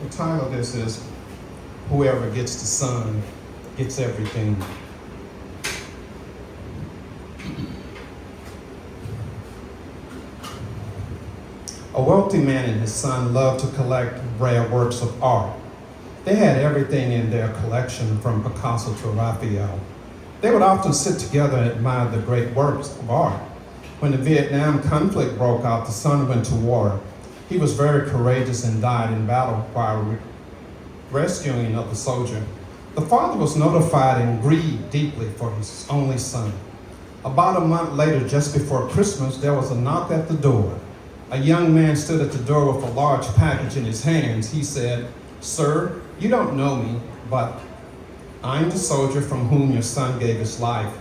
The title of this is Whoever Gets the Son Gets Everything. A wealthy man and his son loved to collect rare works of art. They had everything in their collection from Picasso to Raphael. They would often sit together and admire the great works of art. When the Vietnam conflict broke out, the son went to war. He was very courageous and died in battle while rescuing another soldier. The father was notified and grieved deeply for his only son. About a month later, just before Christmas, there was a knock at the door. A young man stood at the door with a large package in his hands. He said, "Sir, you don't know me, but I'm the soldier from whom your son gave his life.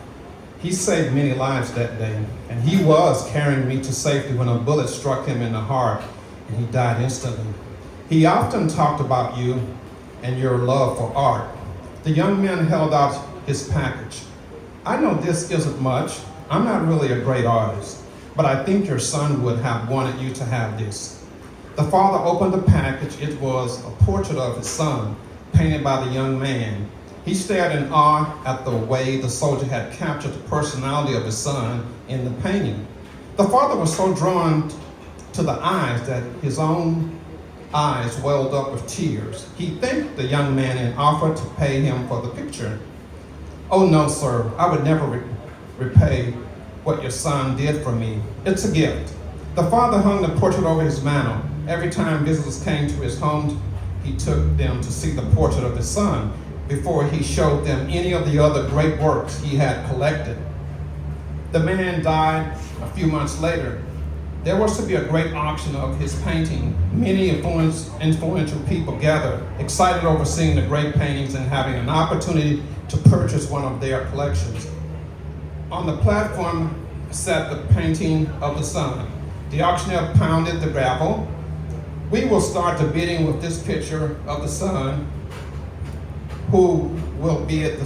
He saved many lives that day, and he was carrying me to safety when a bullet struck him in the heart, and he died instantly. He often talked about you and your love for art." The young man held out his package. "I know this isn't much. I'm not really a great artist, but I think your son would have wanted you to have this." The father opened the package. It was a portrait of his son, painted by the young man. He stared in awe at the way the soldier had captured the personality of his son in the painting. The father was so drawn to the eyes that his own eyes welled up with tears. He thanked the young man and offered to pay him for the picture. "Oh no, sir, I would never repay what your son did for me. It's a gift." The father hung the portrait over his mantel. Every time visitors came to his home, he took them to see the portrait of his son before he showed them any of the other great works he had collected. The man died a few months later. There was to be a great auction of his painting. Many influential people gathered, excited over seeing the great paintings and having an opportunity to purchase one of their collections. On the platform sat the painting of the son. The auctioneer pounded the gravel. "We will start the bidding with this picture of the son. Who will bid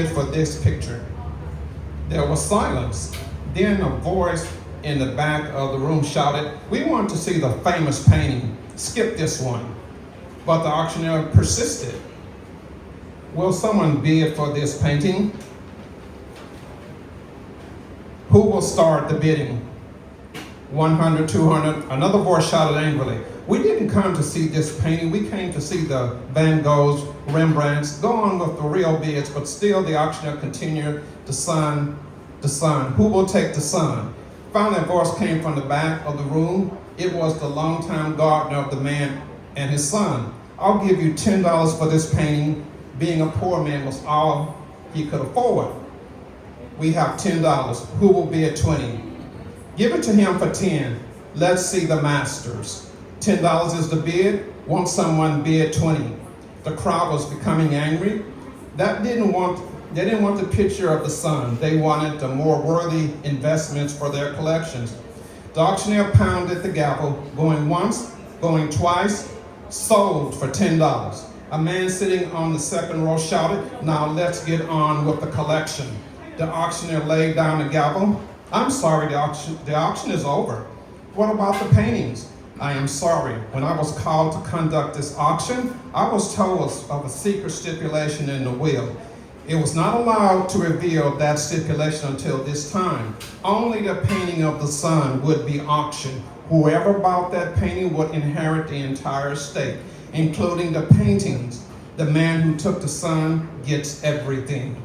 for this picture?" There was silence. Then a voice in the back of the room shouted, "We want to see the famous painting. Skip this one." But the auctioneer persisted. "Will someone bid for this painting? Who will start the bidding?" 100, 200. Another voice shouted angrily, "We didn't come to see this painting. We came to see the Van Goghs, Rembrandts. Go on with the real bids." But still the auctioneer continued, the son. Who will take the son?" Finally, a voice came from the back of the room. It was the longtime gardener of the man and his son. "I'll give you $10 for this painting." Being a poor man was all he could afford. "We have $10. Who will bid 20? "Give it to him for 10. Let's see the masters." $10 is the bid. Won't someone bid 20? The crowd was becoming angry. They didn't want the picture of the son. They wanted the more worthy investments for their collections. The auctioneer pounded the gavel, going once, going twice. "Sold for $10. A man sitting on the second row shouted, "Now let's get on with the collection." The auctioneer laid down the gavel. "I'm sorry, the auction is over." "What about the paintings?" "I am sorry. When I was called to conduct this auction, I was told of a secret stipulation in the will. It was not allowed to reveal that stipulation until this time. Only the painting of the son would be auctioned. Whoever bought that painting would inherit the entire estate, including the paintings. The man who took the son gets everything."